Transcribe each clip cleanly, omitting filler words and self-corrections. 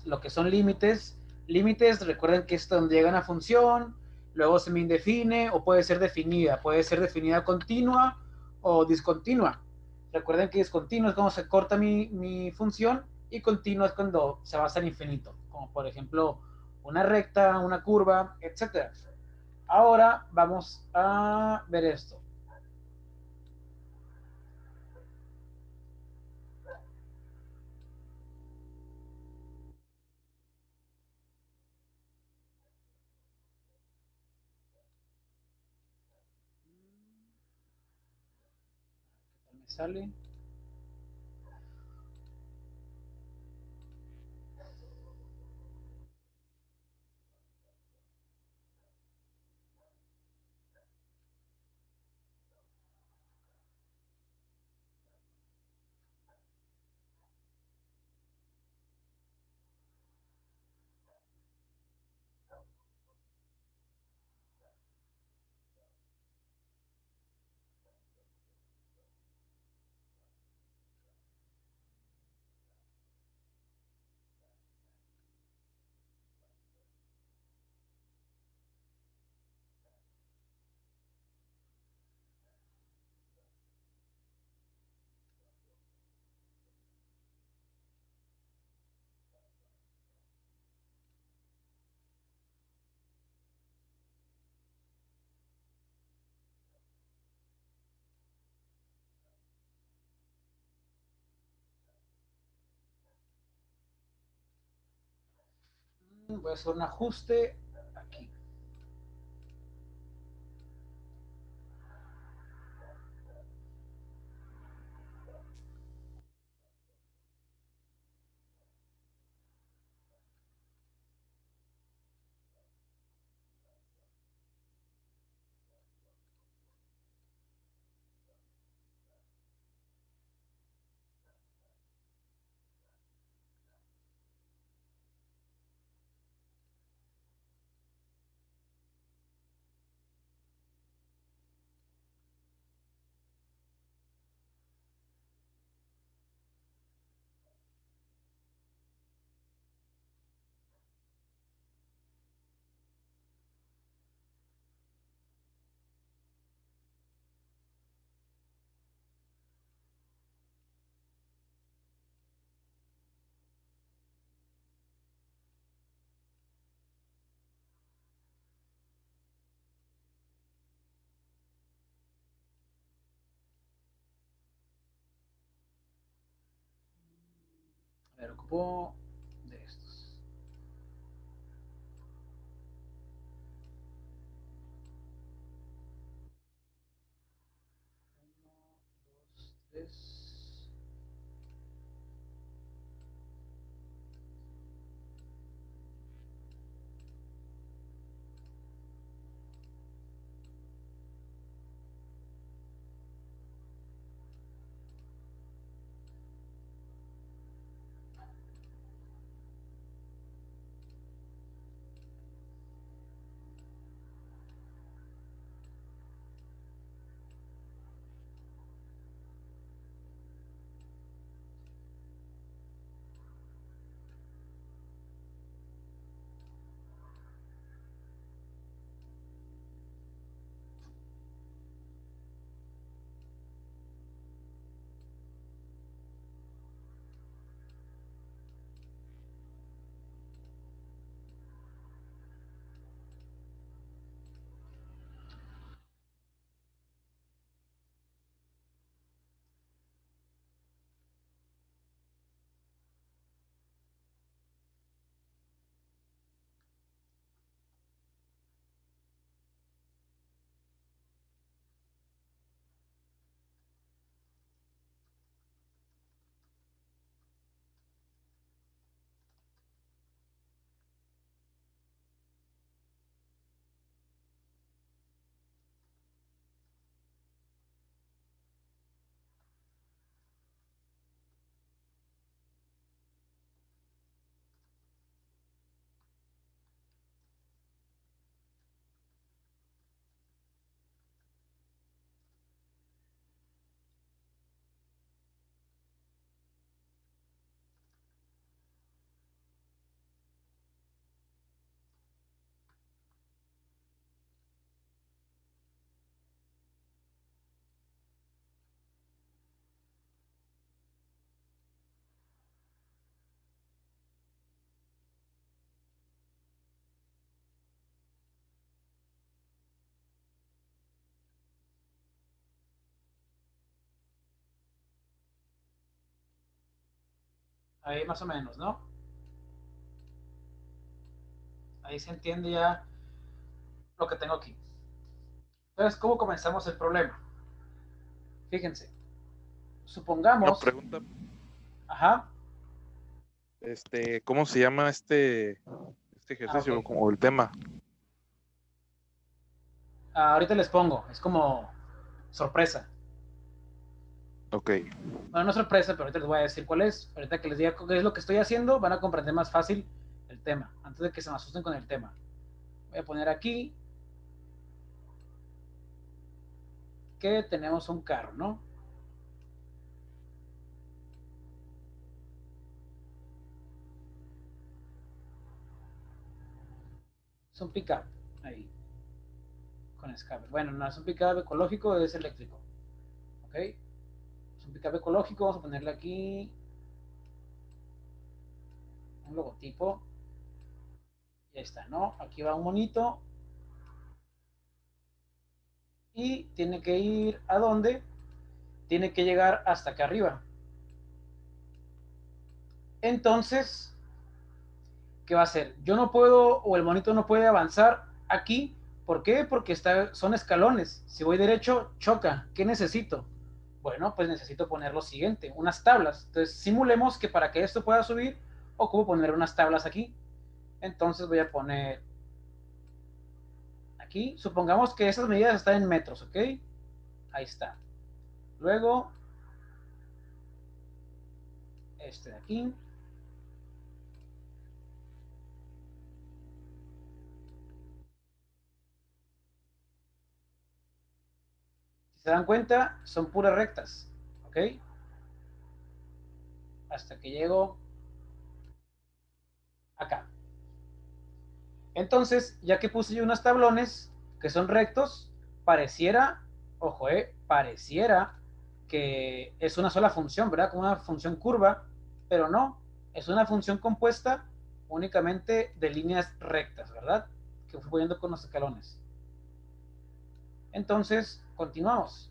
lo que son límites. Límites, recuerden que es donde llega una función, luego se me indefine o puede ser definida continua o discontinua. Recuerden que discontinua es cuando se corta mi función y continua es cuando se va hasta el infinito, como por ejemplo una recta, una curva, etcétera. Ahora vamos a ver esto. ¿Qué tal me sale? Voy a hacer un ajuste aquí. A ver, ocupo de estos. 1, 2, 3. Ahí más o menos, ¿no? Ahí se entiende ya lo que tengo aquí. Entonces, ¿cómo comenzamos el problema? Fíjense, Una supongamos, pregunta, ajá, ¿cómo se llama este ok, ejercicio como el tema? ahorita les pongo, es como sorpresa. Ok, Bueno, no sorpresa, pero ahorita les voy a decir cuál es. Ahorita que les diga qué es lo que estoy haciendo, van a comprender más fácil el tema, antes de que se me asusten con el tema. Voy a poner aquí que tenemos un carro, ¿no? Es un pickup, ahí, con escape. Bueno, no es un pickup ecológico, es eléctrico, ¿ok? Es un pickup ecológico, vamos a ponerle aquí un logotipo. Y ahí está, ¿no? Aquí va un monito y tiene que ir ¿a dónde? Tiene que llegar hasta acá arriba. Entonces, ¿qué va a hacer? Yo no puedo, o el monito no puede avanzar aquí. ¿Por qué? Porque son escalones. Si voy derecho, choca. ¿Qué necesito? Bueno, pues necesito poner lo siguiente, unas tablas. Entonces, simulemos que para que esto pueda subir, ocupo poner unas tablas aquí. Entonces voy a poner aquí. Supongamos que esas medidas están en metros, ¿ok? Ahí está. Luego, este de aquí. Si se dan cuenta, son puras rectas, ¿ok? Hasta que llego acá. Entonces, ya que puse yo unos tablones que son rectos, pareciera, ojo, pareciera que es una sola función, ¿verdad? Como una función curva, pero no, es una función compuesta únicamente de líneas rectas, ¿verdad? Que fui poniendo con los escalones. Entonces, continuamos.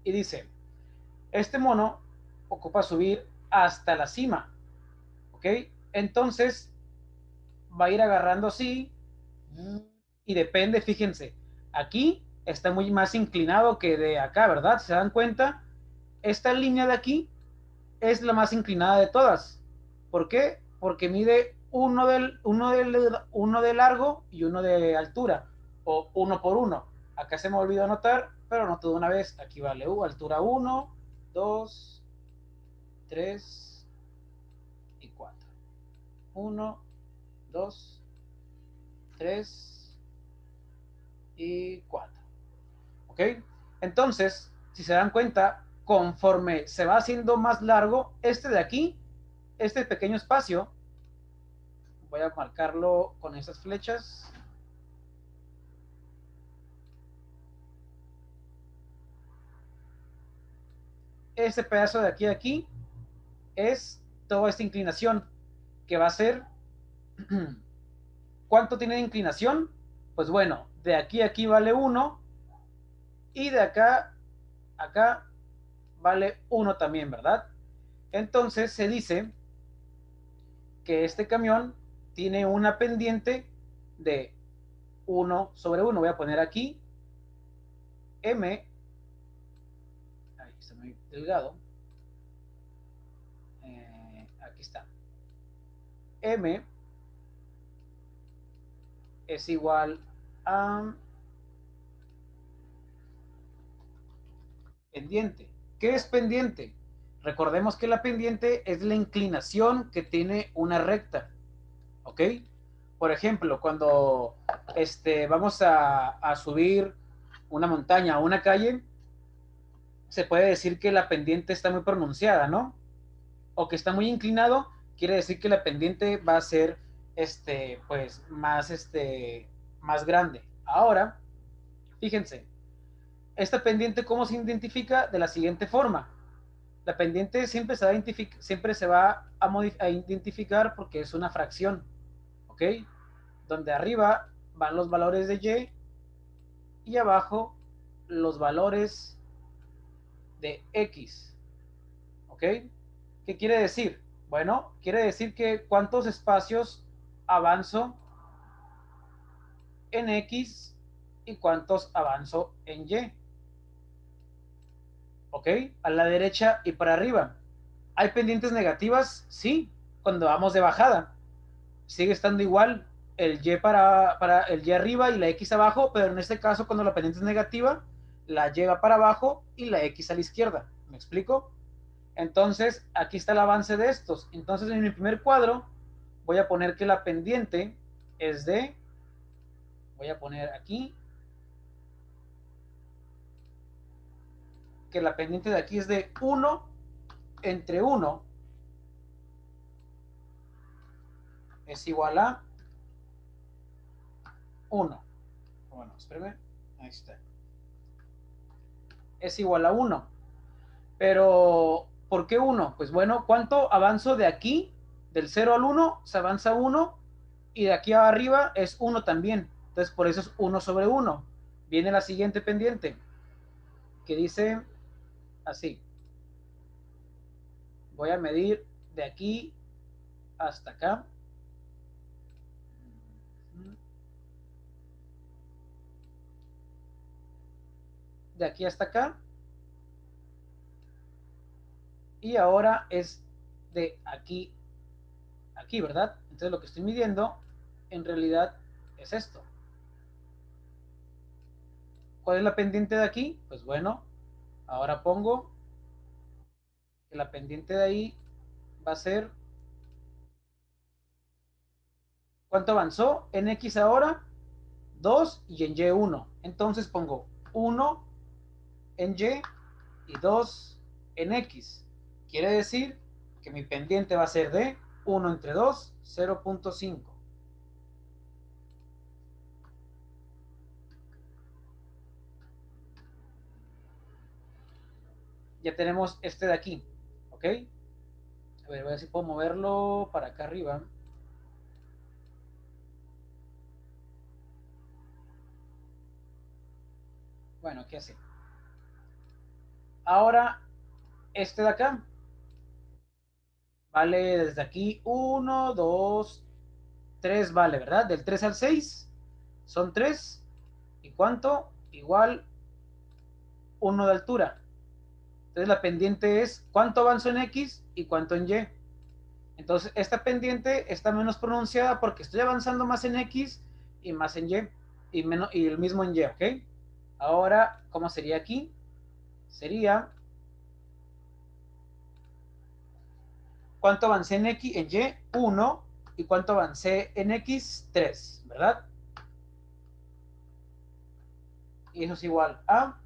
Y dice, este mono ocupa subir hasta la cima, ¿ok? Entonces, va a ir agarrando así y depende, fíjense, aquí está muy más inclinado que de acá, ¿verdad? ¿Se dan cuenta? Esta línea de aquí es la más inclinada de todas. ¿Por qué? Porque mide uno de largo y uno de altura, o uno por uno. Acá se me olvidó anotar, pero anoto de una vez. Aquí vale altura 1, 2, 3 y 4. 1, 2, 3 y 4. ¿Ok? Entonces, si se dan cuenta, conforme se va haciendo más largo, este de aquí, este pequeño espacio, voy a marcarlo con esas flechas. Este pedazo de aquí a aquí es toda esta inclinación que va a ser. ¿Cuánto tiene de inclinación? Pues bueno, de aquí a aquí vale 1 y de acá a acá vale 1 también, ¿verdad? Entonces se dice que este camión tiene una pendiente de 1/1. Voy a poner aquí M, ahí está muy delgado, aquí está, M es igual a pendiente. ¿Qué es pendiente? Recordemos que la pendiente es la inclinación que tiene una recta, ¿ok? Por ejemplo, cuando vamos a subir una montaña o una calle, se puede decir que la pendiente está muy pronunciada, ¿no? O que está muy inclinado, quiere decir que la pendiente va a ser, pues, más grande. Ahora, fíjense, esta pendiente, ¿cómo se identifica? De la siguiente forma. La pendiente siempre se va a identificar porque es una fracción, ¿ok? Donde arriba van los valores de y abajo los valores de X. ¿Ok? ¿Qué quiere decir? Bueno, quiere decir que cuántos espacios avanzo en X y cuántos avanzo en Y. ¿Ok? A la derecha y para arriba. ¿Hay pendientes negativas? Sí, cuando vamos de bajada. Sigue estando igual el Y para el Y arriba y la X abajo, pero en este caso cuando la pendiente es negativa, la Y va para abajo y la X a la izquierda. ¿Me explico? Entonces, aquí está el avance de estos. Entonces, en mi primer cuadro, voy a poner que la pendiente es de, voy a poner aquí, que la pendiente de aquí es de 1 entre 1 es igual a 1. Bueno, espérame, ahí está. Es igual a 1. Pero, ¿por qué 1? Pues bueno, ¿cuánto avanzo de aquí? Del 0 al 1 se avanza 1 y de aquí arriba es 1 también. Entonces, por eso es 1 sobre 1. Viene la siguiente pendiente, que dice así. Voy a medir de aquí hasta acá. De aquí hasta acá. Y ahora es de aquí a aquí, ¿verdad? Entonces lo que estoy midiendo en realidad es esto. ¿Cuál es la pendiente de aquí? Pues bueno, ahora pongo que la pendiente de ahí va a ser, ¿cuánto avanzó? En X ahora, 2 y en Y 1. Entonces pongo 1 en Y y 2 en X. Quiere decir que mi pendiente va a ser de 1 entre 2, 0.5. Ya tenemos este de aquí, ¿ok? A ver si puedo moverlo para acá arriba. Bueno, ¿qué hace? Ahora, este de acá, vale desde aquí 1, 2, 3, vale, ¿verdad? Del 3 al 6 son 3. ¿Y cuánto? Igual 1 de altura. Entonces la pendiente es cuánto avanzo en X y cuánto en Y. Entonces esta pendiente está menos pronunciada porque estoy avanzando más en X y más en Y. Y el mismo en Y, ¿ok? Ahora, ¿cómo sería aquí? Sería cuánto avancé en X, en Y, 1, y cuánto avancé en X, 3, ¿verdad? Y eso es igual a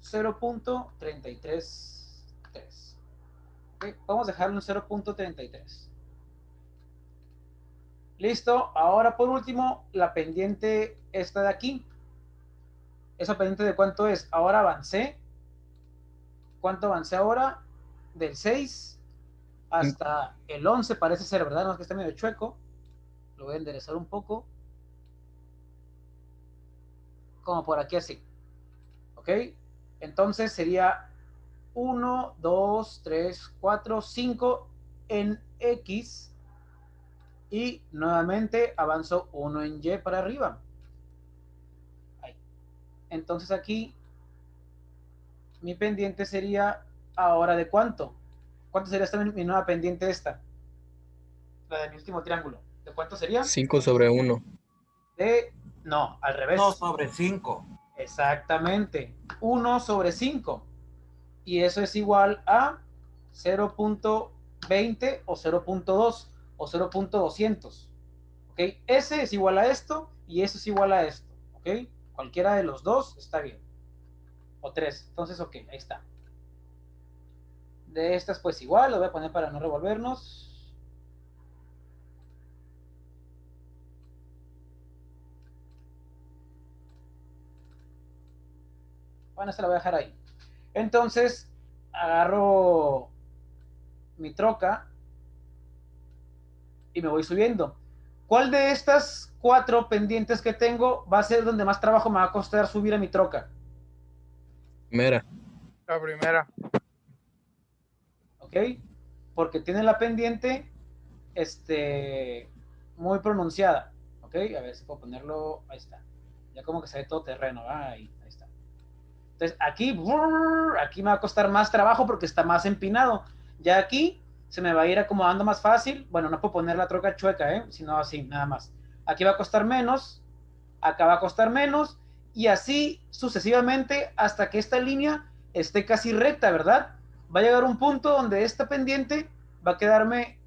0.333. ¿Okay? Vamos a dejarlo en 0.33. Listo, ahora por último, la pendiente esta de aquí. ¿Esa pendiente de cuánto es? Ahora avancé. ¿Cuánto avancé ahora? Del 6 hasta el 11 parece ser, ¿verdad? No es que está medio chueco. Lo voy a enderezar un poco. Como por aquí así. ¿Ok? Entonces sería 1, 2, 3, 4, 5 en X. Y nuevamente avanzo 1 en Y para arriba. Ahí. Entonces aquí mi pendiente sería ahora de cuánto. ¿Cuánto sería esta mi nueva pendiente esta? La de mi último triángulo. ¿De cuánto sería? 5 sobre 1. De, no, al 1 revés. sobre 5. Exactamente. 1 sobre 5. Y eso es igual a 0.20 o 0.2 o 0.200. ¿Ok? Ese es igual a esto y eso es igual a esto. ¿Ok? Cualquiera de los dos está bien. O 3. Entonces, ok, ahí está. De estas, pues igual, lo voy a poner para no revolvernos. Bueno, esta la voy a dejar ahí. Entonces, agarro mi troca y me voy subiendo. ¿Cuál de estas 4 pendientes que tengo va a ser donde más trabajo me va a costar subir a mi troca? Primera. La primera. ¿ok? Porque tiene la pendiente muy pronunciada, ¿ok? A ver si puedo ponerlo, ahí está. Ya como que se ve todo terreno, ahí está. Entonces aquí me va a costar más trabajo porque está más empinado. Ya aquí se me va a ir acomodando más fácil. Bueno, no puedo poner la troca chueca, sino así, nada más. Aquí va a costar menos, acá va a costar menos, y así sucesivamente hasta que esta línea esté casi recta, ¿verdad? Va a llegar un punto donde esta pendiente va a quedarme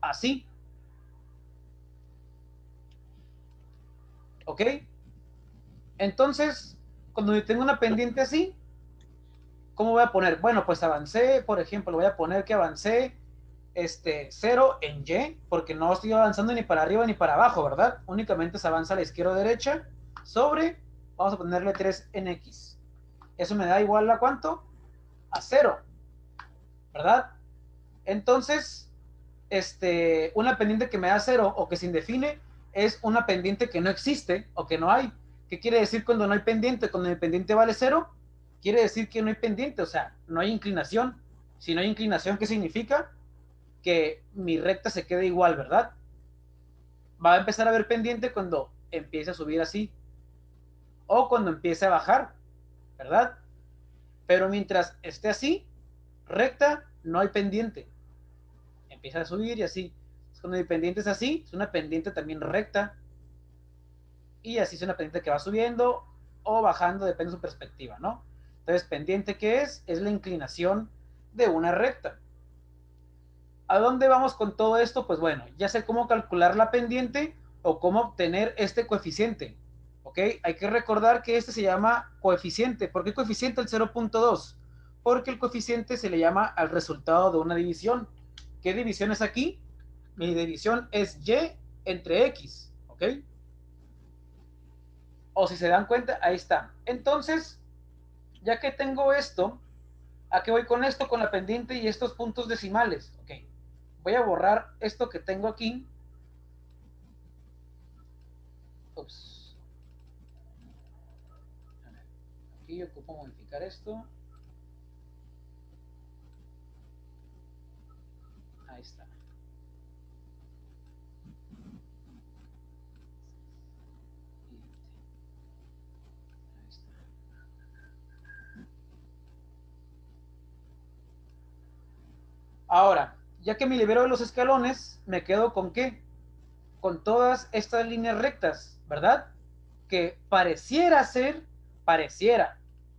así, ¿ok? Entonces, cuando yo tengo una pendiente así, ¿cómo voy a poner? Bueno, pues avancé, por ejemplo, voy a poner que avancé 0 en Y, porque no estoy avanzando ni para arriba ni para abajo, ¿verdad? Únicamente se avanza a la izquierda o derecha, sobre, vamos a ponerle 3 en X. Eso me da igual a ¿cuánto? A 0, ¿verdad? Entonces, una pendiente que me da 0 o que se indefine es una pendiente que no existe o que no hay. ¿Qué quiere decir cuando no hay pendiente? Cuando el pendiente vale 0, quiere decir que no hay pendiente, o sea, no hay inclinación. Si no hay inclinación, ¿qué significa? Que mi recta se quede igual, ¿verdad? Va a empezar a haber pendiente cuando empiece a subir así o cuando empiece a bajar, ¿verdad? Pero mientras esté así, recta, no hay pendiente. Empieza a subir y así. Cuando mi pendiente es así, es una pendiente también recta. Y así es una pendiente que va subiendo o bajando, depende de su perspectiva, ¿no? Entonces, pendiente, ¿qué es? Es la inclinación de una recta. ¿A dónde vamos con todo esto? Pues bueno, ya sé cómo calcular la pendiente o cómo obtener este coeficiente. ¿Ok? Hay que recordar que este se llama coeficiente. ¿Por qué coeficiente el 0.2? Porque el coeficiente se le llama al resultado de una división. ¿Qué división es aquí? Mi división es Y entre X. ¿Ok? O si se dan cuenta, ahí está. Entonces, ya que tengo esto, ¿a qué voy con esto? Con la pendiente y estos puntos decimales. Ok. Voy a borrar esto que tengo aquí. Ups. Aquí ocupo modificar esto. Ahí está. Ahí está. Ahora, ya que me libero de los escalones, me quedo con ¿qué? Con todas estas líneas rectas, ¿verdad? Que pareciera,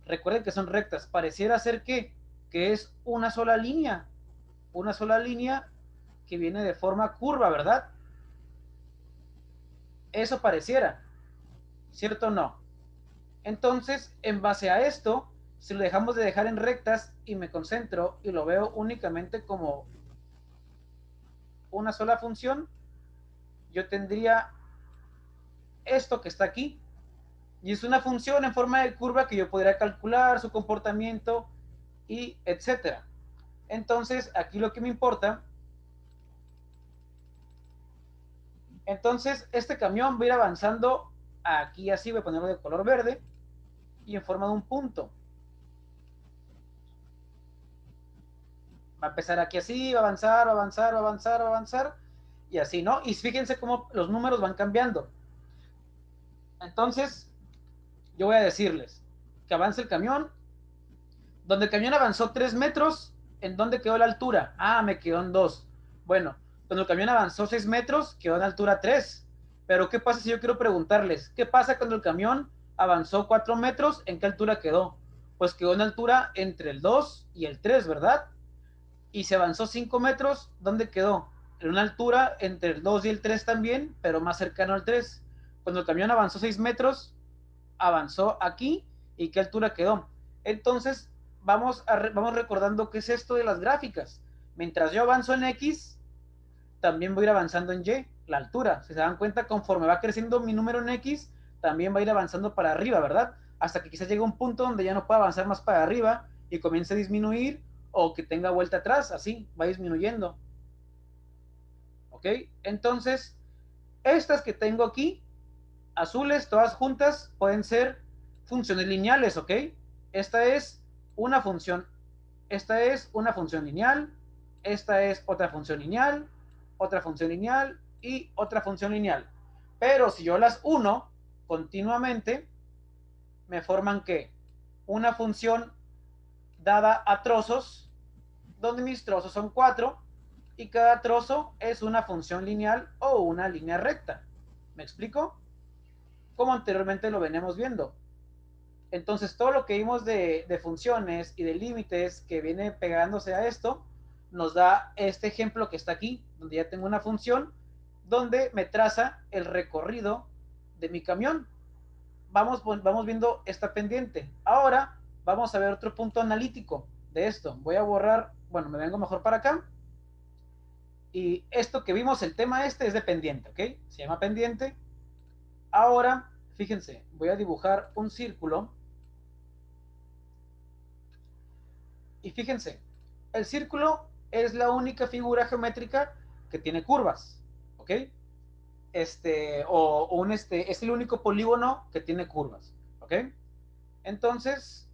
recuerden que son rectas, pareciera ser que es una sola línea que viene de forma curva, ¿verdad? Eso pareciera, ¿cierto o no? Entonces, en base a esto, si lo dejamos de dejar en rectas y me concentro y lo veo únicamente como una sola función, yo tendría esto que está aquí. Y es una función en forma de curva que yo podría calcular su comportamiento y etcétera. Entonces, aquí lo que me importa, entonces este camión va a ir avanzando aquí así, voy a ponerlo de color verde y en forma de un punto. Va a empezar aquí así, va a avanzar, va a avanzar, va a avanzar, va a avanzar y así, ¿no? Y fíjense cómo los números van cambiando. Entonces, yo voy a decirles que avance el camión. Donde el camión avanzó 3 metros, ¿en dónde quedó la altura? Ah, me quedó en 2. Bueno, cuando el camión avanzó 6 metros, quedó en altura 3. Pero, ¿qué pasa si yo quiero preguntarles? ¿Qué pasa cuando el camión avanzó 4 metros? ¿En qué altura quedó? Pues quedó en altura entre el 2 y el 3, ¿verdad? Y se avanzó 5 metros, ¿dónde quedó? En una altura entre el 2 y el 3 también, pero más cercano al 3. Cuando el camión avanzó 6 metros, avanzó aquí y qué altura quedó. Entonces, vamos recordando qué es esto de las gráficas. Mientras yo avanzo en X, también voy a ir avanzando en Y, la altura. Si se dan cuenta, conforme va creciendo mi número en X, también va a ir avanzando para arriba, ¿verdad? Hasta que quizás llegue un punto donde ya no pueda avanzar más para arriba y comience a disminuir o que tenga vuelta atrás, así, va disminuyendo. ¿Ok? Entonces, estas que tengo aquí, azules, todas juntas, pueden ser funciones lineales, ¿ok? esta es una función, esta es una función lineal, esta es otra función lineal y otra función lineal. Pero si yo las uno continuamente, me forman que una función dada a trozos, donde mis trozos son 4 y cada trozo es una función lineal o una línea recta. ¿Me explico? Como anteriormente lo venimos viendo. Entonces todo lo que vimos de funciones y de límites que viene pegándose a esto, nos da este ejemplo que está aquí, donde ya tengo una función donde me traza el recorrido de mi camión. Vamos viendo esta pendiente. Ahora vamos a ver otro punto analítico de esto. Voy a borrar, bueno, me vengo mejor para acá. Y esto que vimos, el tema este es de pendiente, ¿ok? Se llama pendiente. Ahora, fíjense, voy a dibujar un círculo. Y fíjense, el círculo es la única figura geométrica que tiene curvas, ¿ok? Es el único polígono que tiene curvas, ¿ok? Entonces,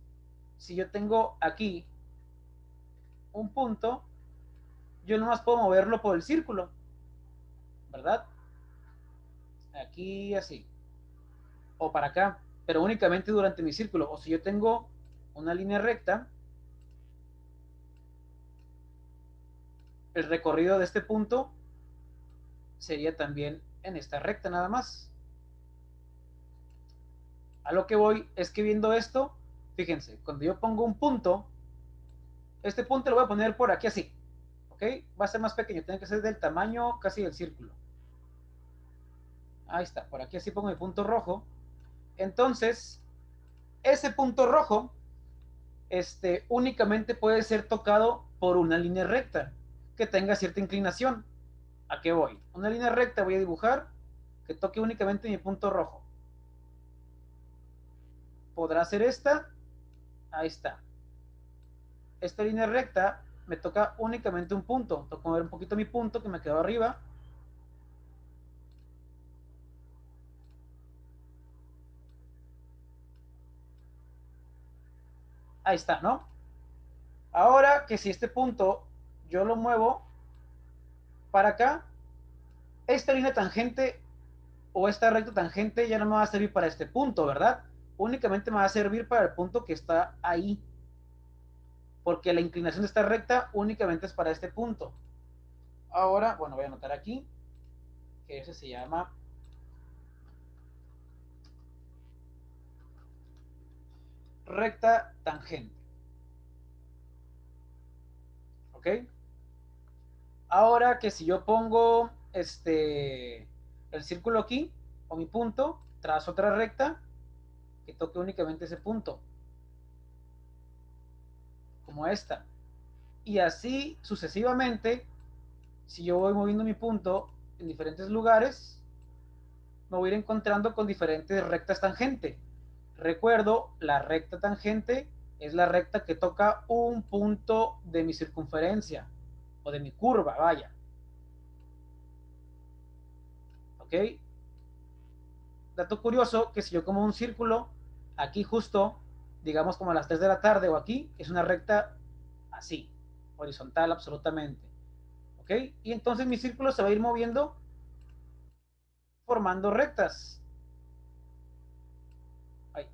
si yo tengo aquí un punto, yo nomás puedo moverlo por el círculo, ¿verdad? Aquí así, o para acá, pero únicamente durante mi círculo. O si yo tengo una línea recta, el recorrido de este punto sería también en esta recta nada más. A lo que voy es que viendo esto, fíjense, cuando yo pongo un punto, este punto lo voy a poner por aquí así, ¿ok? Va a ser más pequeño, tiene que ser del tamaño casi del círculo. Ahí está, por aquí así pongo mi punto rojo. Entonces, ese punto rojo, únicamente puede ser tocado por una línea recta que tenga cierta inclinación. ¿A qué voy? Una línea recta voy a dibujar que toque únicamente mi punto rojo. ¿Podrá ser esta? Ahí está. Esta línea recta me toca únicamente un punto. Toco mover un poquito mi punto que me quedó arriba. Ahí está, ¿no? Ahora que si este punto yo lo muevo para acá, esta línea tangente o esta recta tangente ya no me va a servir para este punto, ¿verdad? Únicamente me va a servir para el punto que está ahí. Porque la inclinación de esta recta únicamente es para este punto. Ahora, bueno, voy a anotar aquí que ese se llama recta tangente. ¿Ok? Ahora que si yo pongo el círculo aquí, o mi punto, trazo otra recta que toque únicamente ese punto, como esta. Y así sucesivamente, si yo voy moviendo mi punto en diferentes lugares, me voy a ir encontrando con diferentes rectas tangente. Recuerdo, la recta tangente es la recta que toca un punto de mi circunferencia, o de mi curva, vaya. ¿Ok? Dato curioso, que si yo como un círculo, aquí justo, digamos como a las 3 de la tarde o aquí, es una recta así, horizontal absolutamente. ¿Ok? Y entonces mi círculo se va a ir moviendo formando rectas. Ahí.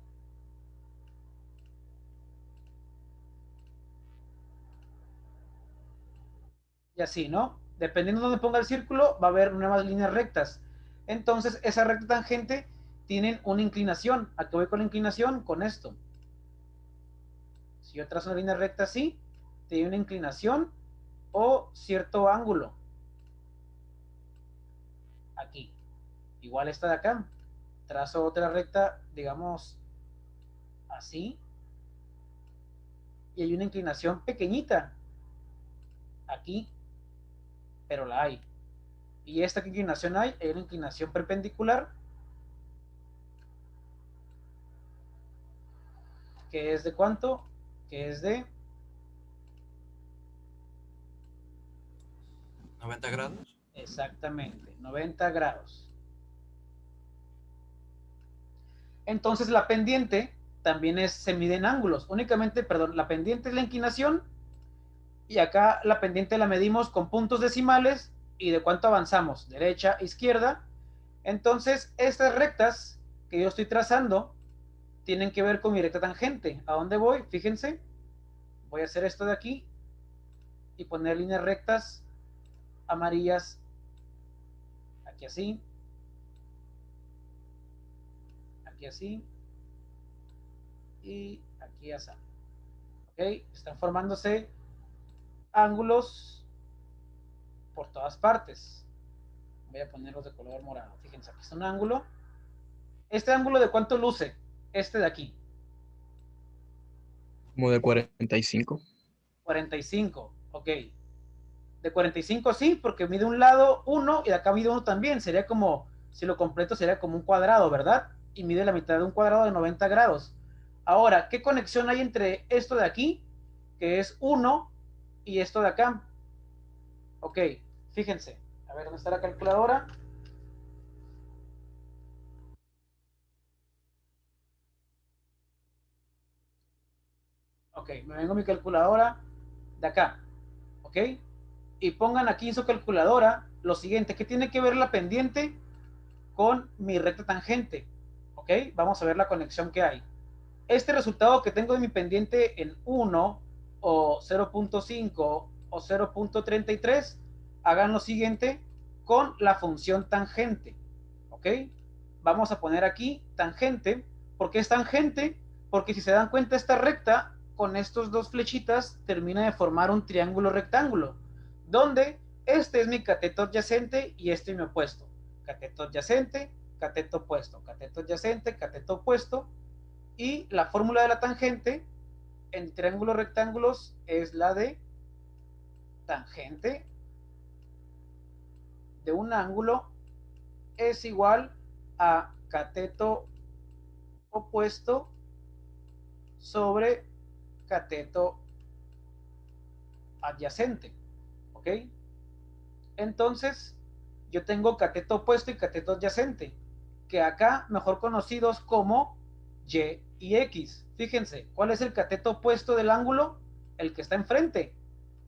Y así, ¿no? Dependiendo de dónde ponga el círculo, va a haber nuevas líneas rectas. Entonces, esa recta tangente tienen una inclinación. ¿A qué voy con la inclinación? Con esto. Si yo trazo una línea recta así, tiene una inclinación o cierto ángulo. Aquí. Igual esta de acá. Trazo otra recta, digamos, así. Y hay una inclinación pequeñita. Aquí. Pero la hay. ¿Y esta qué inclinación hay? Hay una inclinación perpendicular. ¿Que es de cuánto? Que es de 90 grados. exactamente 90 grados. Entonces la pendiente también se mide en ángulos. Únicamente, perdón, la pendiente es la inclinación y acá la pendiente la medimos con puntos decimales y de cuánto avanzamos, derecha, izquierda. Entonces, estas rectas que yo estoy trazando tienen que ver con mi recta tangente. ¿A dónde voy? Fíjense, voy a hacer esto de aquí y poner líneas rectas amarillas aquí así, aquí así y aquí así. ¿Ok? Están formándose ángulos por todas partes. Voy a ponerlos de color morado. Fíjense, aquí está un ángulo. ¿Este ángulo de cuánto luce? Este de aquí. Como de 45. 45, ok. De 45 sí, porque mide un lado 1 y de acá mide 1 también. Sería como, si lo completo sería como un cuadrado, ¿verdad? Y mide la mitad de un cuadrado de 90 grados. Ahora, ¿qué conexión hay entre esto de aquí, que es 1, y esto de acá? Ok, fíjense. A ver, ¿dónde está la calculadora? Ok, me vengo a mi calculadora de acá. Ok, y pongan aquí en su calculadora lo siguiente, ¿qué tiene que ver la pendiente con mi recta tangente? Ok, vamos a ver la conexión que hay. Este resultado que tengo de mi pendiente en 1 o 0.5 o 0.33, hagan lo siguiente con la función tangente. Ok, vamos a poner aquí tangente. ¿Por qué es tangente? Porque si se dan cuenta, esta recta con estos dos flechitas termina de formar un triángulo rectángulo, donde este es mi cateto adyacente y este mi opuesto. Cateto adyacente, cateto opuesto, cateto adyacente, cateto opuesto. Y la fórmula de la tangente en triángulos rectángulos es la de tangente de un ángulo es igual a cateto opuesto sobre cateto adyacente. ¿Ok? Entonces, yo tengo cateto opuesto y cateto adyacente, que acá mejor conocidos como Y y X. Fíjense, ¿cuál es el cateto opuesto del ángulo? El que está enfrente,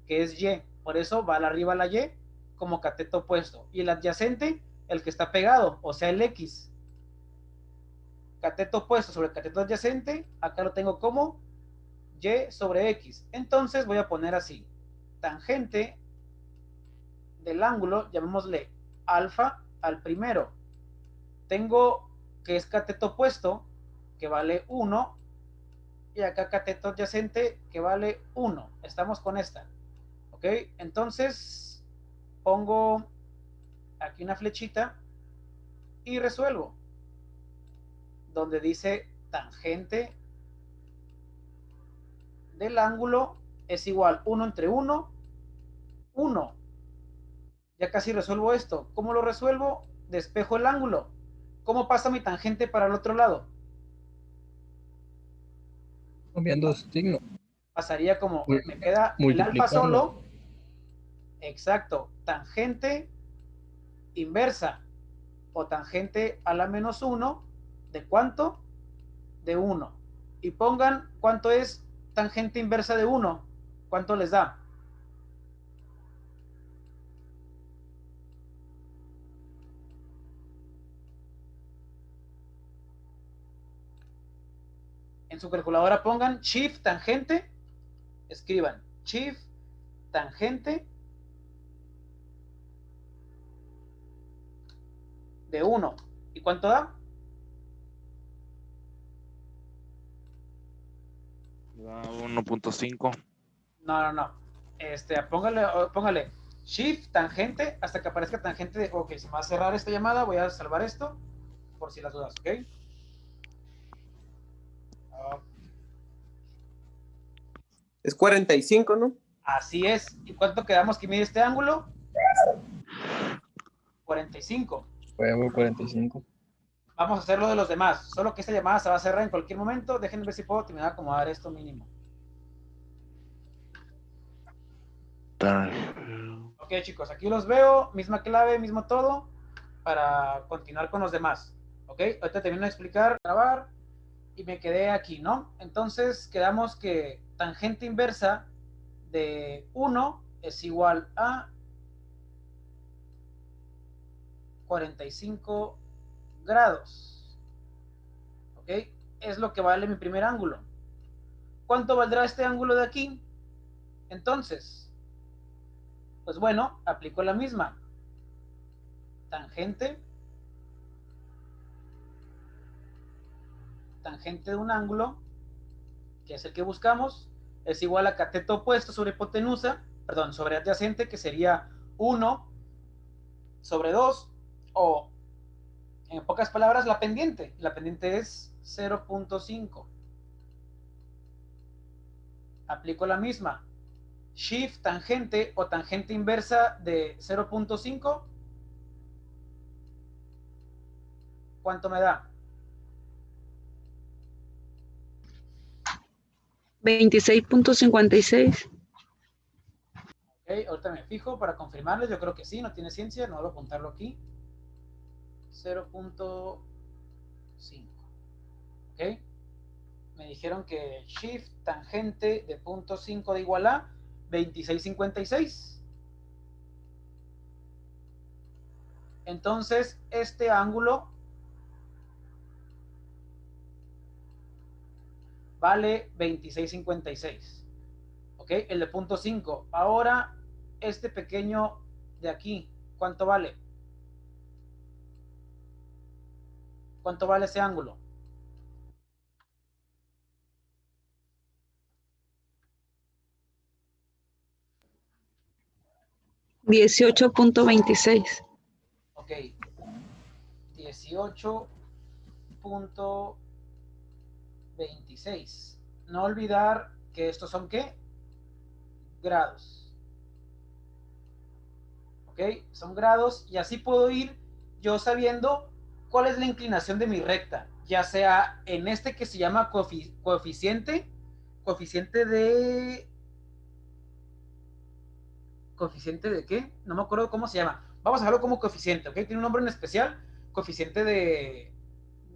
que es Y. Por eso va arriba la Y como cateto opuesto. Y el adyacente, el que está pegado, o sea, el X. Cateto opuesto sobre cateto adyacente, acá lo tengo como Y sobre X. Entonces voy a poner así, tangente del ángulo, llamémosle alfa al primero. Tengo que es cateto opuesto, que vale 1, y acá cateto adyacente, que vale 1. Estamos con esta. ¿Ok? Entonces, pongo aquí una flechita y resuelvo. Donde dice tangente del ángulo es igual 1 entre 1, 1. Ya casi resuelvo esto. ¿Cómo lo resuelvo? Despejo el ángulo. ¿Cómo pasa mi tangente para el otro lado? Cambiando signo. Pasaría como, me queda el alfa Multiplicando. solo. Exacto. Tangente inversa o tangente a la menos 1. ¿De cuánto? De 1. Y pongan cuánto es tangente inversa de 1. ¿Cuánto les da? En su calculadora pongan shift tangente, escriban shift tangente de 1. ¿Y cuánto da? Da 1.5. No. Póngale shift tangente hasta que aparezca tangente de, ok, se me va a cerrar esta llamada, voy a salvar esto por si las dudas, ¿ok? Es 45, ¿no? Así es. ¿Y cuánto quedamos que mide este ángulo? 45. Juego 45. Vamos a hacer lo de los demás. Solo que esta llamada se va a cerrar en cualquier momento. Déjenme ver si puedo terminar de acomodar esto mínimo. Ok, chicos, aquí los veo. Misma clave, mismo todo. Para continuar con los demás. Ok, ahorita termino de explicar, grabar. y me quedé aquí, ¿no? Entonces quedamos que tangente inversa de 1 es igual a 45 grados. ¿Ok? Es lo que vale mi primer ángulo. ¿Cuánto valdrá este ángulo de aquí? Entonces, pues bueno, aplico la misma. Tangente de un ángulo, que es el que buscamos, es igual a cateto opuesto sobre hipotenusa, perdón, sobre adyacente, que sería 1 sobre 2, o en pocas palabras, la pendiente. La pendiente es 0.5. Aplico la misma. Shift tangente o tangente inversa de 0.5. ¿Cuánto me da? 26.56. Okay, ahorita me fijo para confirmarles. Yo creo que sí, no tiene ciencia. No voy a apuntarlo aquí. 0.5. ¿Ok? Me dijeron que shift tangente de 0.5 de igual a 26.56. Entonces, este ángulo vale 26.56. ¿Ok? El de 0.5. Ahora, este pequeño de aquí, ¿cuánto vale? ¿Cuánto vale ese ángulo? $18.26. Ok. 18.26. No olvidar que estos son ¿qué? Grados. ¿Ok? Son grados y así puedo ir yo sabiendo cuál es la inclinación de mi recta, ya sea en este que se llama coeficiente ¿de qué? No me acuerdo cómo se llama. Vamos a dejarlo como coeficiente, ¿ok? Tiene un nombre en especial, coeficiente de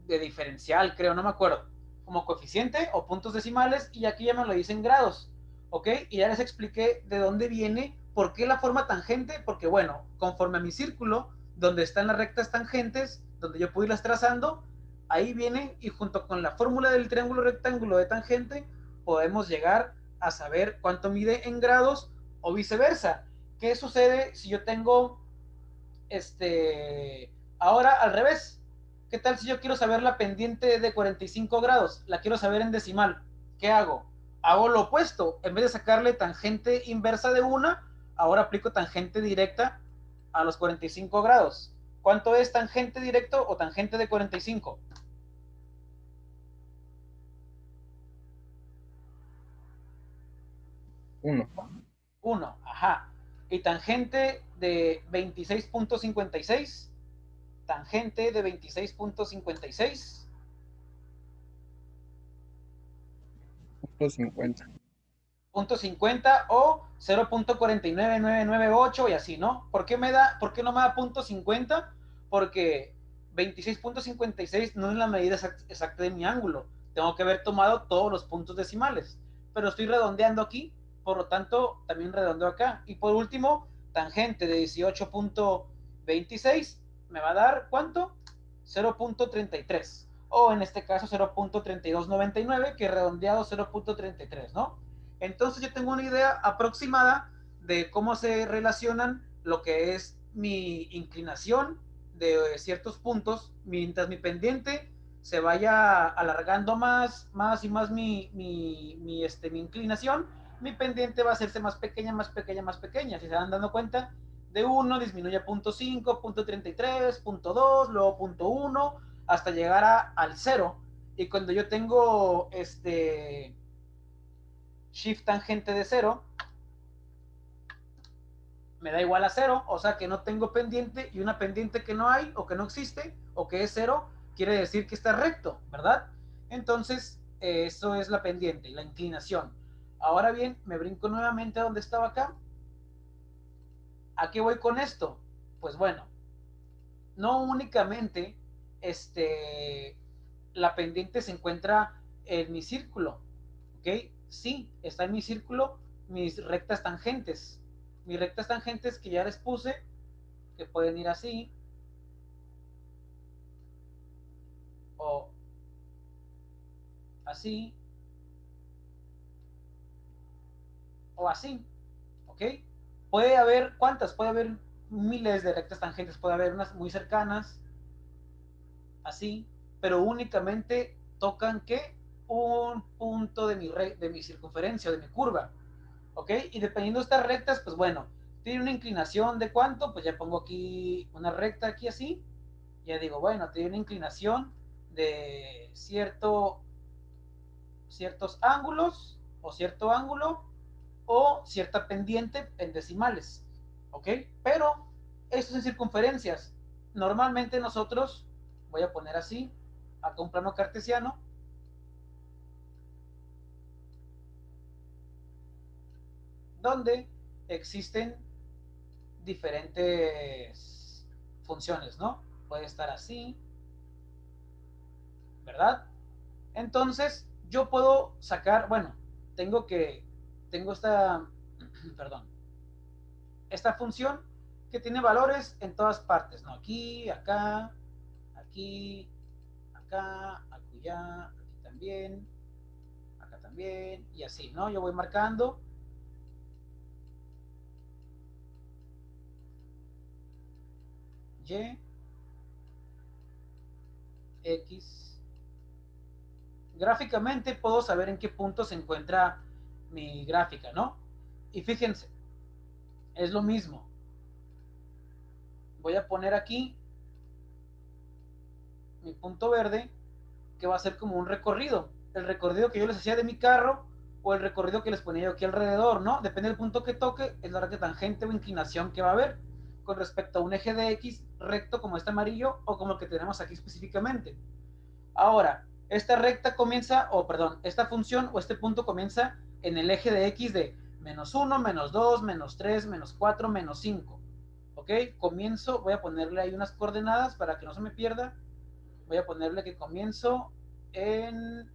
diferencial, creo, no me acuerdo. Como coeficiente o puntos decimales, y aquí ya me lo dicen grados, ¿ok? Y ya les expliqué de dónde viene, por qué la forma tangente, porque bueno, conforme a mi círculo, donde están las rectas tangentes, donde yo puedo irlas trazando, ahí viene, y junto con la fórmula del triángulo rectángulo de tangente, podemos llegar a saber cuánto mide en grados o viceversa. ¿Qué sucede si yo tengo ahora al revés? ¿Qué tal si yo quiero saber la pendiente de 45 grados? La quiero saber en decimal. ¿Qué hago? Hago lo opuesto. En vez de sacarle tangente inversa de una, ahora aplico tangente directa a los 45 grados. ¿Cuánto es tangente directo o tangente de 45? 1. 1, ajá. Y tangente de 26.56. Tangente de 26.56. Punto 50. Punto 50 o 0.49998 y así, ¿no? ¿Por qué no me da punto 50? Porque 26.56 no es la medida exacta de mi ángulo. Tengo que haber tomado todos los puntos decimales. Pero estoy redondeando aquí, por lo tanto, también redondeo acá. Y por último, tangente de 18.26 me va a dar, ¿cuánto? 0.33. O en este caso 0.3299, que redondeado 0.33, ¿no? Entonces yo tengo una idea aproximada de cómo se relacionan lo que es mi inclinación de ciertos puntos, mientras mi pendiente se vaya alargando más y más mi inclinación, mi pendiente va a hacerse más pequeña, más pequeña, más pequeña. Si se van dando cuenta, de 1 disminuye a 0.5, 0.33, 0.2, luego 0.1, hasta llegar al 0. Y cuando yo tengo shift tangente de 0, me da igual a 0, o sea que no tengo pendiente, y una pendiente que no hay o que no existe o que es 0 quiere decir que está recto, ¿verdad? Entonces eso es la pendiente, la inclinación. Ahora bien, me brinco nuevamente a donde estaba acá. ¿A qué voy con esto? Pues bueno, no únicamente la pendiente se encuentra en mi círculo, ¿ok? Sí, está en mi círculo mis rectas tangentes. Mis rectas tangentes que ya les puse, que pueden ir así, o así, o así, ¿ok? Puede haber, ¿cuántas? Puede haber miles de rectas tangentes, puede haber unas muy cercanas, así, pero únicamente tocan que un punto de mi circunferencia o de mi curva, ¿ok? Y dependiendo de estas rectas, pues bueno, tiene una inclinación de cuánto, pues ya pongo aquí una recta aquí así, ya digo, bueno, tiene una inclinación de ciertos ángulos o cierto ángulo o cierta pendiente en decimales, ¿ok? Pero esto es en circunferencias. Normalmente nosotros, voy a poner así, acá un plano cartesiano, donde existen diferentes funciones, ¿no? Puede estar así, ¿verdad? Entonces, yo puedo sacar, bueno, tengo esta, perdón, esta función que tiene valores en todas partes, ¿no? Aquí, acá, aquí, acá, acullá, aquí acá también, y así, ¿no? Yo voy marcando. Y, X. Gráficamente puedo saber en qué punto se encuentra mi gráfica, ¿no? Y fíjense, es lo mismo. Voy a poner aquí mi punto verde, que va a ser como un recorrido. El recorrido que yo les hacía de mi carro o el recorrido que les ponía yo aquí alrededor, ¿no? Depende del punto que toque, es la recta tangente o inclinación que va a haber con respecto a un eje de X recto como este amarillo o como el que tenemos aquí específicamente. Ahora, esta recta comienza, o perdón, esta función o este punto comienza en el eje de X de -1, -2, -3, -4, -5. ¿Ok? Comienzo, voy a ponerle ahí unas coordenadas para que no se me pierda. Voy a ponerle que comienzo en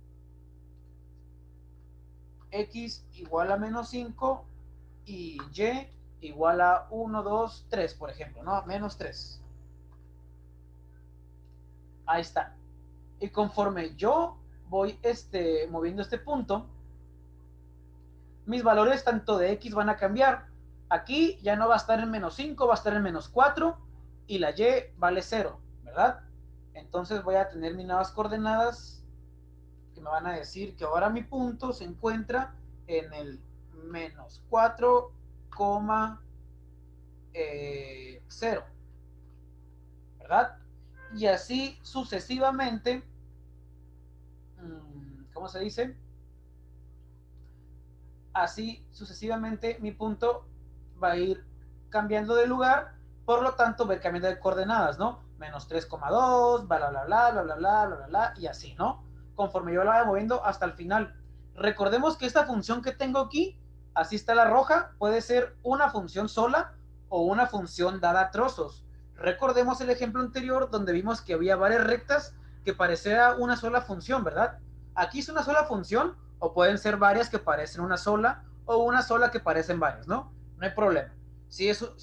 X igual a -5 y Y igual a 1, 2, 3, por ejemplo, ¿no? -3. Ahí está. Y conforme yo voy moviendo este punto, mis valores tanto de X van a cambiar. Aquí ya no va a estar en -5, va a estar en -4 y la Y vale 0, ¿verdad? Entonces voy a tener mis nuevas coordenadas que me van a decir que ahora mi punto se encuentra en el -4, 0, ¿verdad? Y así sucesivamente, ¿cómo se dice? Así sucesivamente mi punto va a ir cambiando de lugar, por lo tanto va a ir cambiando de coordenadas, ¿no? -3,2, bla, bla, bla, bla, bla, bla, bla, bla, bla, y así, ¿no? Conforme yo la vaya moviendo hasta el final. Recordemos que esta función que tengo aquí, así está la roja, puede ser una función sola o una función dada a trozos. Recordemos el ejemplo anterior donde vimos que había varias rectas que parecía una sola función, ¿verdad? Aquí es una sola función o pueden ser varias que parecen una sola o una sola que parecen varias, ¿no? No hay problema. Si son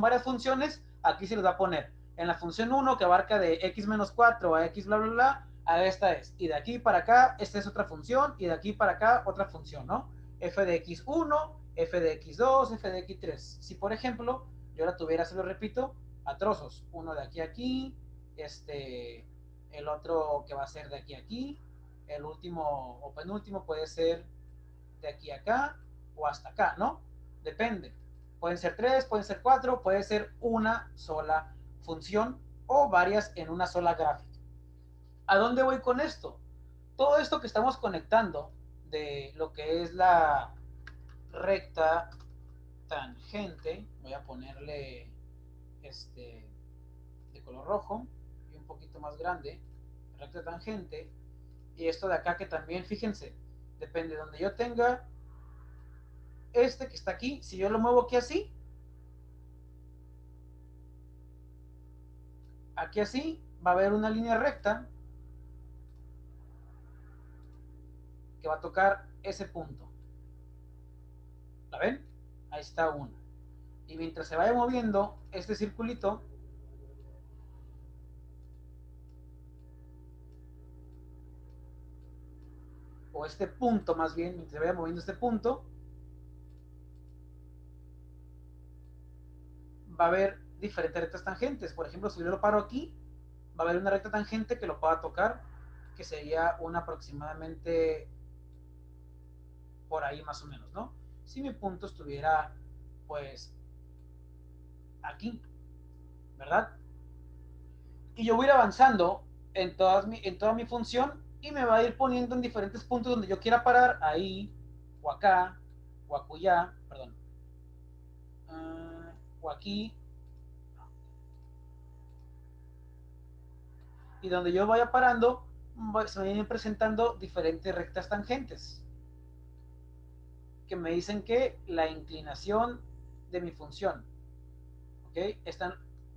varias funciones, aquí se les va a poner en la función 1 que abarca de x-4 a x bla bla bla, a esta es. Y de aquí para acá, esta es otra función, y de aquí para acá, otra función, ¿no? F de x1, f de x2, f de x3. Si por ejemplo, yo la tuviera, se lo repito, a trozos, uno de aquí a aquí, el otro que va a ser de aquí a aquí, el último o penúltimo puede ser de aquí a acá o hasta acá, ¿no? Depende. Pueden ser 3, pueden ser 4, puede ser una sola función o varias en una sola gráfica. ¿A dónde voy con esto? Todo esto que estamos conectando de lo que es la recta tangente, voy a ponerle de color rojo y un poquito más grande, recta tangente, y esto de acá que también, fíjense, depende de donde yo tenga que está aquí, si yo lo muevo aquí así, va a haber una línea recta que va a tocar ese punto. ¿La ven? Ahí está uno. Y mientras se vaya moviendo este circulito, o este punto más bien, mientras se vaya moviendo este punto, va a haber diferentes rectas tangentes. Por ejemplo, si yo lo paro aquí, va a haber una recta tangente que lo pueda tocar, que sería una aproximadamente por ahí más o menos, ¿no? Si mi punto estuviera, pues, aquí, ¿verdad? Y yo voy a ir avanzando en toda mi función y me va a ir poniendo en diferentes puntos donde yo quiera parar, ahí, o acá, o acullá, perdón, o aquí, y donde yo vaya parando, se me vienen presentando diferentes rectas tangentes que me dicen que la inclinación de mi función, ¿ok? Están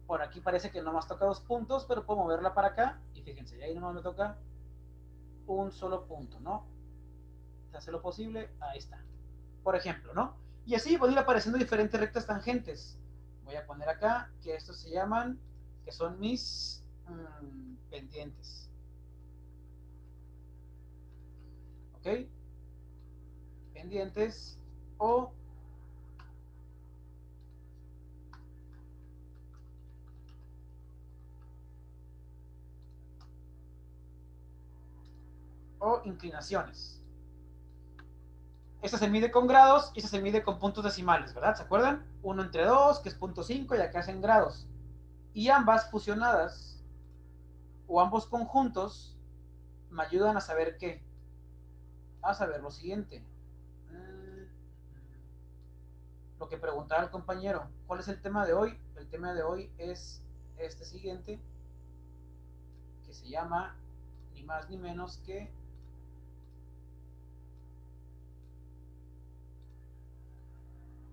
por aquí, parece que nomás toca 2 puntos, pero puedo moverla para acá y fíjense, ahí nomás me toca un solo punto, ¿no? Se hace lo posible, ahí está, por ejemplo, ¿no? Y así van a ir apareciendo diferentes rectas tangentes. Voy a poner acá que estos se llaman, que son mis pendientes, ¿ok? Pendientes o inclinaciones. Esta se mide con grados y esta se mide con puntos decimales, ¿verdad? ¿Se acuerdan? 1 entre 2, que es 0.5, y acá es en grados. Y ambas fusionadas, o ambos conjuntos, me ayudan a saber qué. A saber lo siguiente. Lo que preguntaba el compañero. ¿Cuál es el tema de hoy? El tema de hoy es este siguiente, que se llama ni más ni menos que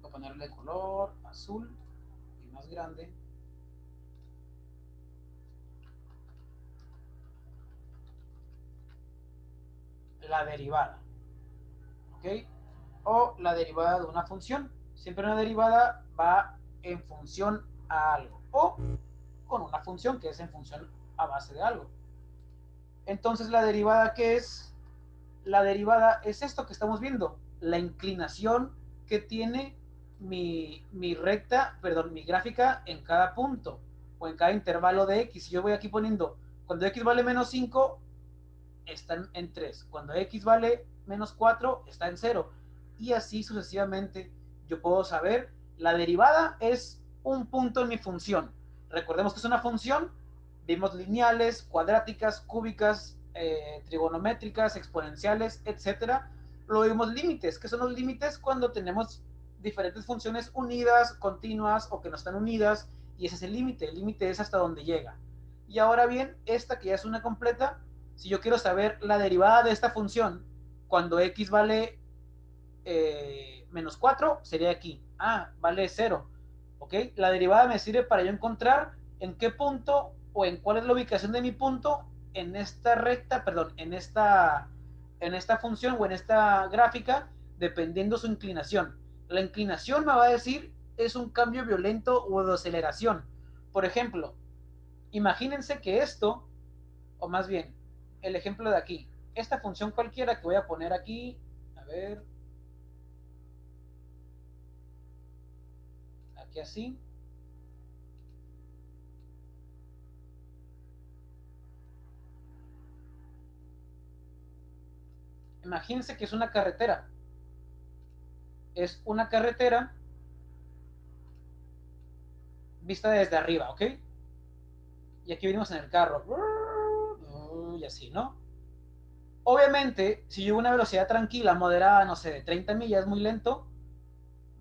voy a ponerle color azul y más grande. La derivada, ¿ok? O la derivada de una función. Siempre una derivada va en función a algo, o con una función que es en función a base de algo. Entonces, ¿la derivada qué es? La derivada es esto que estamos viendo, la inclinación que tiene mi recta, perdón, mi gráfica en cada punto o en cada intervalo de x. Si yo voy aquí poniendo, cuando x vale menos 5, está en 3. Cuando x vale menos 4, está en 0. Y así sucesivamente yo puedo saber, la derivada es un punto en mi función. Recordemos que es una función, vimos lineales, cuadráticas, cúbicas, trigonométricas, exponenciales, etcétera. Luego vimos límites. ¿Qué son los límites? Cuando tenemos diferentes funciones unidas, continuas o que no están unidas, y ese es el límite. El límite es hasta donde llega. Y ahora bien, esta que ya es una completa, si yo quiero saber la derivada de esta función, cuando x vale menos 4, sería aquí. Vale 0. ¿Ok? La derivada me sirve para yo encontrar en qué punto o en cuál es la ubicación de mi punto en esta recta, perdón, en esta función o en esta gráfica, dependiendo su inclinación. La inclinación me va a decir es un cambio violento o de aceleración. Por ejemplo, imagínense que esto, o más bien, el ejemplo de aquí, esta función cualquiera que voy a poner aquí, a ver, aquí así, imagínense que es una carretera, vista desde arriba, ¿ok? Y aquí venimos en el carro, y así, ¿no? Obviamente, si yo a una velocidad tranquila, moderada, no sé, de 30 millas, muy lento,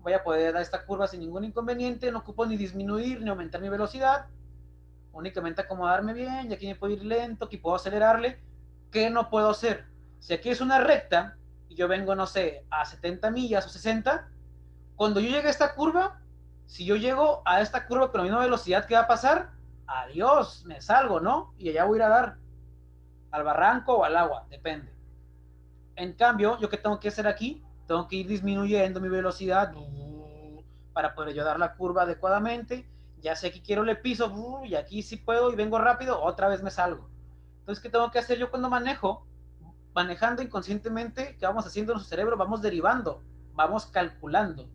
voy a poder dar esta curva sin ningún inconveniente, no ocupo ni disminuir ni aumentar mi velocidad, únicamente acomodarme bien, y aquí me puedo ir lento, aquí puedo acelerarle. ¿Qué no puedo hacer? Si aquí es una recta, y yo vengo, no sé, a 70 millas o 60, cuando yo llegue a esta curva, si yo llego a esta curva con la misma velocidad, ¿qué va a pasar? Adiós, me salgo, ¿no? Y allá voy a ir a dar al barranco o al agua, depende. En cambio, ¿yo qué tengo que hacer aquí? Tengo que ir disminuyendo mi velocidad para poder yo dar la curva adecuadamente. Ya sé que quiero le piso y aquí sí puedo y vengo rápido, otra vez me salgo. Entonces, ¿qué tengo que hacer yo cuando manejo? Manejando inconscientemente, ¿qué vamos haciendo en nuestro cerebro? Vamos derivando, vamos calculando.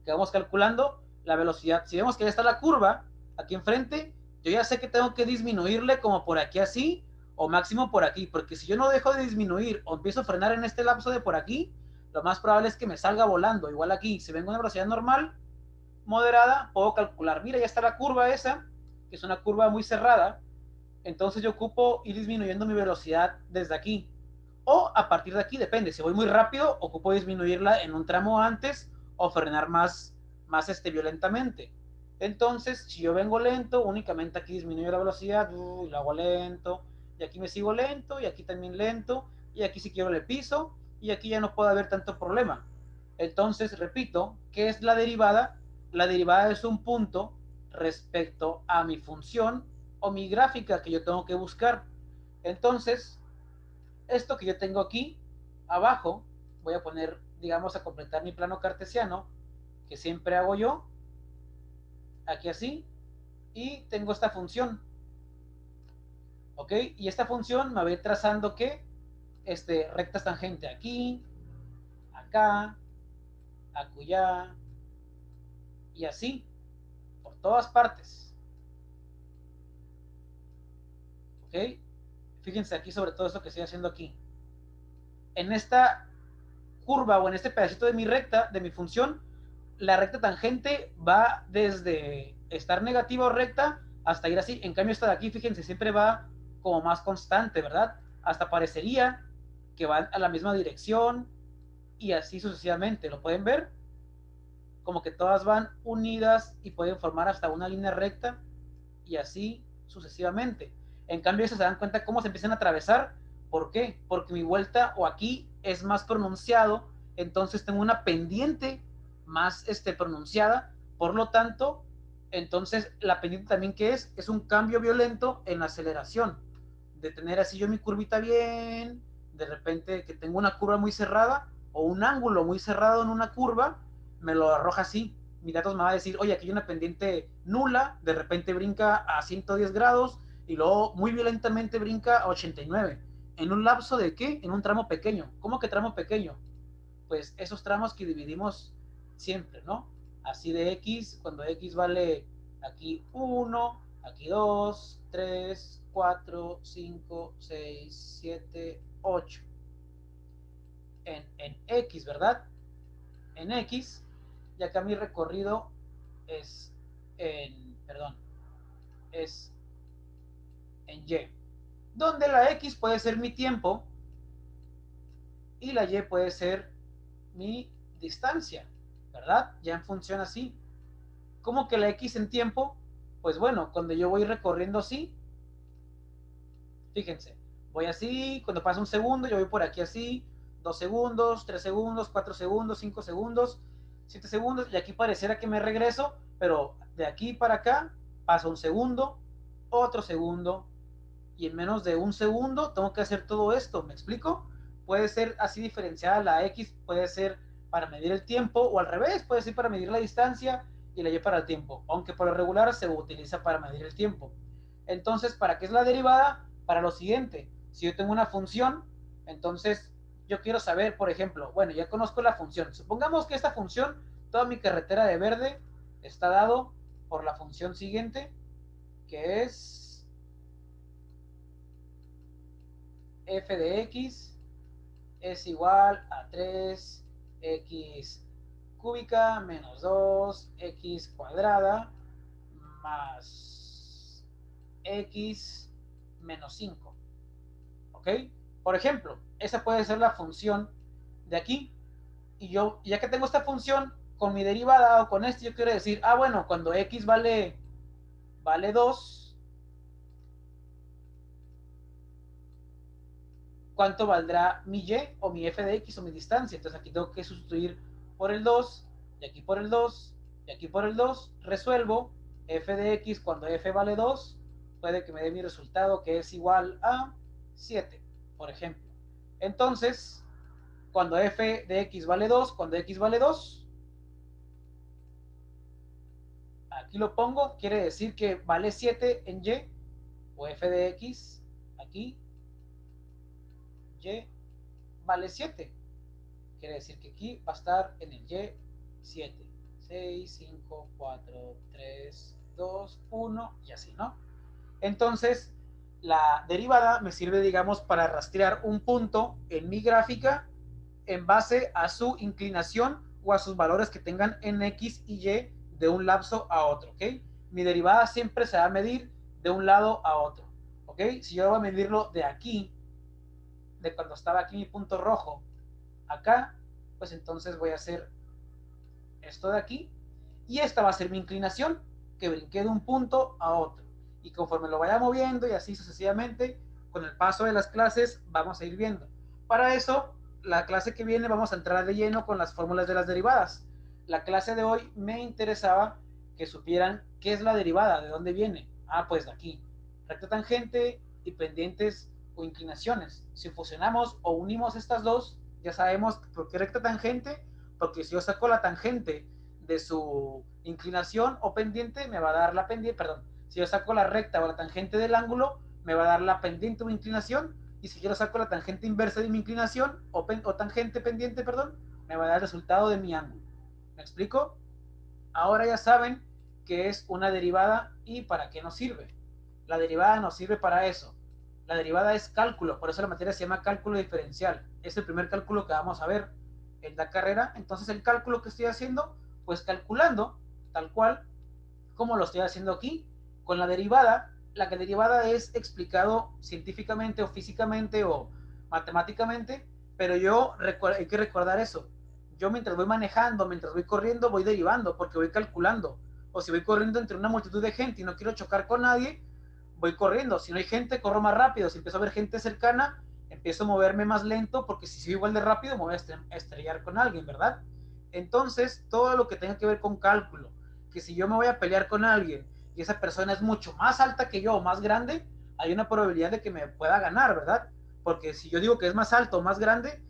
¿Qué vamos calculando? La velocidad. Si vemos que ya está la curva aquí enfrente, yo ya sé que tengo que disminuirle como por aquí así, o máximo por aquí, porque si yo no dejo de disminuir o empiezo a frenar en este lapso de por aquí, lo más probable es que me salga volando. Igual aquí, si vengo a una velocidad normal, moderada, puedo calcular, mira, ya está la curva esa, que es una curva muy cerrada, entonces yo ocupo ir disminuyendo mi velocidad desde aquí, o a partir de aquí, depende, si voy muy rápido, ocupo disminuirla en un tramo antes, o frenar más violentamente. Entonces, si yo vengo lento, únicamente aquí disminuyo la velocidad, y lo hago lento, y aquí me sigo lento, y aquí también lento, y aquí si quiero le piso, y aquí ya no puede haber tanto problema. Entonces, repito, ¿qué es la derivada? La derivada es un punto respecto a mi función o mi gráfica que yo tengo que buscar. Entonces, esto que yo tengo aquí abajo, voy a poner, digamos, a completar mi plano cartesiano, que siempre hago yo, aquí así, y tengo esta función, ¿ok? Y esta función me va a ir trazando que rectas tangente aquí, acá, acullá, y así, por todas partes, ¿ok? Fíjense aquí sobre todo esto que estoy haciendo aquí. En esta curva o en este pedacito de mi recta, de mi función, la recta tangente va desde estar negativa o recta hasta ir así. En cambio esta de aquí, fíjense, siempre va como más constante, ¿verdad? Hasta parecería que van a la misma dirección y así sucesivamente. ¿Lo pueden ver? Como que todas van unidas y pueden formar hasta una línea recta y así sucesivamente. En cambio, eso se dan cuenta cómo se empiezan a atravesar. ¿Por qué? Porque mi vuelta o aquí es más pronunciado, entonces tengo una pendiente más pronunciada, por lo tanto, entonces la pendiente también que es un cambio violento en la aceleración, de tener así yo mi curvita bien, de repente que tengo una curva muy cerrada o un ángulo muy cerrado en una curva, me lo arroja así. Mi datos me va a decir, oye, aquí hay una pendiente nula, de repente brinca a 110 grados y luego muy violentamente brinca a 89. ¿En un lapso de qué? En un tramo pequeño. ¿Cómo que tramo pequeño? Pues esos tramos que dividimos siempre, ¿no? Así de X, cuando X vale aquí 1, aquí 2, 3, 4, 5, 6, 7, 8. En X, ¿verdad? En X, y acá mi recorrido es es en Y, donde la X puede ser mi tiempo y la Y puede ser mi distancia, ¿verdad? Ya en función así. ¿Cómo que la X en tiempo? Pues bueno, cuando yo voy recorriendo así, fíjense, voy así, cuando pasa un segundo, yo voy por aquí así, 2 segundos, 3 segundos, 4 segundos, 5 segundos, 7 segundos, y aquí pareciera que me regreso, pero de aquí para acá pasa un segundo, otro segundo, y en menos de un segundo tengo que hacer todo esto, ¿me explico? Puede ser así diferenciada la X, puede ser para medir el tiempo, o al revés, puede ser para medir la distancia y la Y para el tiempo, aunque por lo regular se utiliza para medir el tiempo. Entonces, ¿para qué es la derivada? Para lo siguiente, si yo tengo una función, entonces yo quiero saber, por ejemplo, bueno, ya conozco la función, supongamos que esta función, toda mi carretera de verde está dado por la función siguiente, que es f de x es igual a 3x cúbica menos 2x cuadrada más x menos 5. ¿Ok? Por ejemplo, esa puede ser la función de aquí. Y yo, ya que tengo esta función, con mi derivada o con esto, yo quiero decir, bueno, cuando x vale 2, ¿cuánto valdrá mi y o mi f de x o mi distancia? Entonces aquí tengo que sustituir por el 2, y aquí por el 2, y aquí por el 2, resuelvo f de x cuando f vale 2, puede que me dé mi resultado que es igual a 7, por ejemplo. Entonces, cuando f de x vale 2, cuando x vale 2. Aquí lo pongo, quiere decir que vale 7 en y, o f de x, aquí, y vale 7. Quiere decir que aquí va a estar en el y 7. 6, 5, 4, 3, 2, 1 y así, ¿no? Entonces, la derivada me sirve, digamos, para rastrear un punto en mi gráfica en base a su inclinación o a sus valores que tengan en x y y de un lapso a otro, ¿ok? Mi derivada siempre se va a medir de un lado a otro, ¿ok? Si yo voy a medirlo de aquí, de cuando estaba aquí mi punto rojo, acá, pues entonces voy a hacer esto de aquí, y esta va a ser mi inclinación, que brinqué de un punto a otro, y conforme lo vaya moviendo y así sucesivamente, con el paso de las clases vamos a ir viendo. Para eso, la clase que viene vamos a entrar de lleno con las fórmulas de las derivadas. La clase de hoy me interesaba que supieran qué es la derivada, de dónde viene. Ah, pues de aquí, recta tangente y pendientes o inclinaciones. Si fusionamos o unimos estas dos, ya sabemos por qué recta tangente, porque si yo saco la tangente de su inclinación o pendiente, me va a dar la pendiente, perdón, si yo saco la recta o la tangente del ángulo, me va a dar la pendiente o inclinación, y si yo saco la tangente inversa de mi inclinación o tangente pendiente, perdón, me va a dar el resultado de mi ángulo. ¿Me explico? Ahora ya saben qué es una derivada y para qué nos sirve. La derivada nos sirve para eso. La derivada es cálculo, por eso la materia se llama cálculo diferencial. Es el primer cálculo que vamos a ver en la carrera. Entonces el cálculo que estoy haciendo, pues calculando tal cual como lo estoy haciendo aquí con la derivada. La derivada es explicado científicamente o físicamente o matemáticamente, pero hay que recordar eso. Yo mientras voy manejando, mientras voy corriendo, voy derivando porque voy calculando. O si voy corriendo entre una multitud de gente y no quiero chocar con nadie, voy corriendo. Si no hay gente, corro más rápido. Si empiezo a ver gente cercana, empiezo a moverme más lento porque si sigo igual de rápido me voy a estrellar con alguien, ¿verdad? Entonces, todo lo que tenga que ver con cálculo, que si yo me voy a pelear con alguien y esa persona es mucho más alta que yo o más grande, hay una probabilidad de que me pueda ganar, ¿verdad? Porque si yo digo que es más alto o más grande,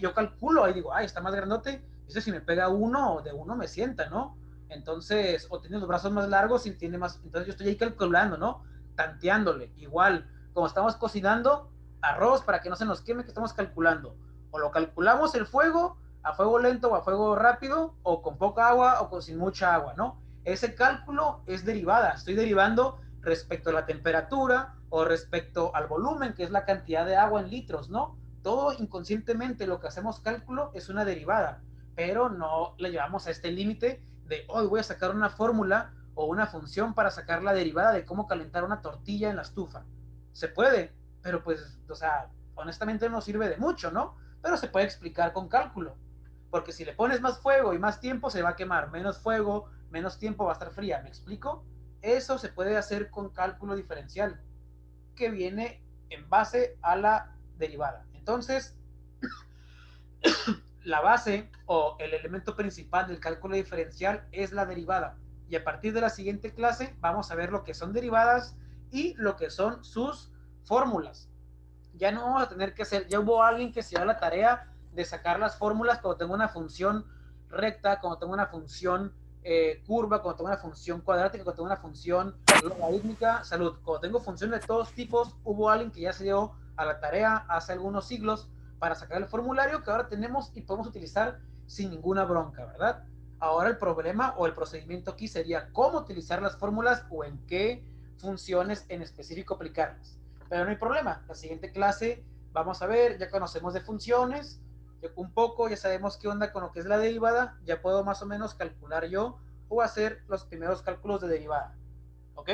yo calculo, ahí digo, ay, está más grandote, eso si me pega uno, de uno me sienta, ¿no? Entonces, o tiene los brazos más largos y tiene más, entonces yo estoy ahí calculando, ¿no? Tanteándole, igual, como estamos cocinando arroz para que no se nos queme, que estamos calculando, o lo calculamos el fuego, a fuego lento o a fuego rápido, o con poca agua o sin mucha agua, ¿no? Ese cálculo es derivada, estoy derivando respecto a la temperatura o respecto al volumen, que es la cantidad de agua en litros, ¿no? Todo inconscientemente lo que hacemos cálculo es una derivada, pero no le llevamos a este límite de hoy voy a sacar una fórmula o una función para sacar la derivada de cómo calentar una tortilla en la estufa. Se puede, pero pues, o sea, honestamente no sirve de mucho, ¿no? Pero se puede explicar con cálculo. Porque si le pones más fuego y más tiempo, se va a quemar. Menos fuego, menos tiempo va a estar fría. ¿Me explico? Eso se puede hacer con cálculo diferencial, que viene en base a la derivada. Entonces, la base o el elemento principal del cálculo diferencial es la derivada. Y a partir de la siguiente clase vamos a ver lo que son derivadas y lo que son sus fórmulas. Ya no vamos a tener que hacer, ya hubo alguien que se dio la tarea de sacar las fórmulas cuando tengo una función recta, cuando tengo una función curva, cuando tengo una función cuadrática, cuando tengo una función logarítmica, cuando tengo funciones de todos tipos, hubo alguien que ya se dio a la tarea hace algunos siglos para sacar el formulario que ahora tenemos y podemos utilizar sin ninguna bronca, ¿verdad? Ahora el problema o el procedimiento aquí sería cómo utilizar las fórmulas o en qué funciones en específico aplicarlas. Pero no hay problema, la siguiente clase vamos a ver, ya conocemos de funciones, un poco, ya sabemos qué onda con lo que es la derivada, ya puedo más o menos calcular yo o hacer los primeros cálculos de derivada. ¿Ok?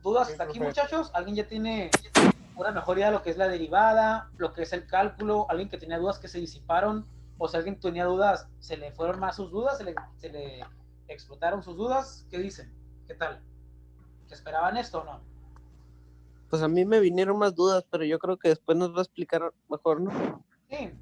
¿Dudas hasta aquí, muchachos? ¿Alguien ya tiene una mejor idea de lo que es la derivada, lo que es el cálculo? ¿Alguien que tenía dudas que se disiparon? O si alguien tenía dudas, ¿se le fueron más sus dudas? ¿Se le explotaron sus dudas? ¿Qué dicen? ¿Qué tal? ¿Que esperaban esto o no? Pues a mí me vinieron más dudas, pero yo creo que después nos va a explicar mejor, ¿no? Sí,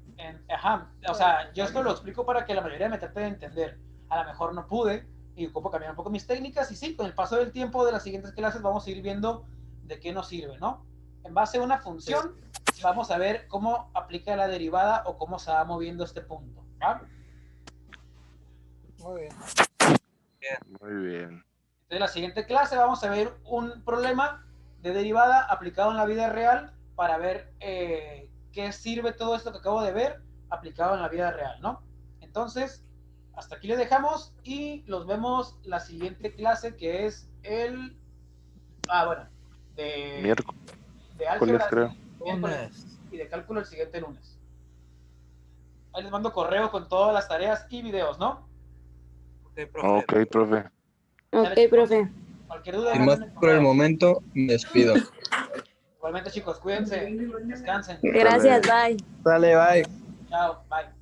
ajá, o sea, yo esto lo explico para que la mayoría me trate de entender. A lo mejor no pude y ocupo cambiar un poco mis técnicas y sí, con el paso del tiempo de las siguientes clases vamos a ir viendo de qué nos sirve, ¿no? En base a una función, vamos a ver cómo aplica la derivada o cómo se va moviendo este punto, ¿va? Muy bien. Muy bien. Entonces, en la siguiente clase vamos a ver un problema de derivada aplicado en la vida real para ver qué sirve todo esto que acabo de ver aplicado en la vida real, ¿no? Entonces, hasta aquí le dejamos y los vemos la siguiente clase que es el... Miércoles, de álgebra, creo. miércoles, y de cálculo el siguiente lunes. Ahí les mando correo con todas las tareas y videos, ¿no? Ok, profe. Ok, profe. Cualquier duda, Sin más mándenme por el correo. momento, me despido. Igualmente, chicos, cuídense, descansen. Gracias, bye. Dale, bye. Chao, bye.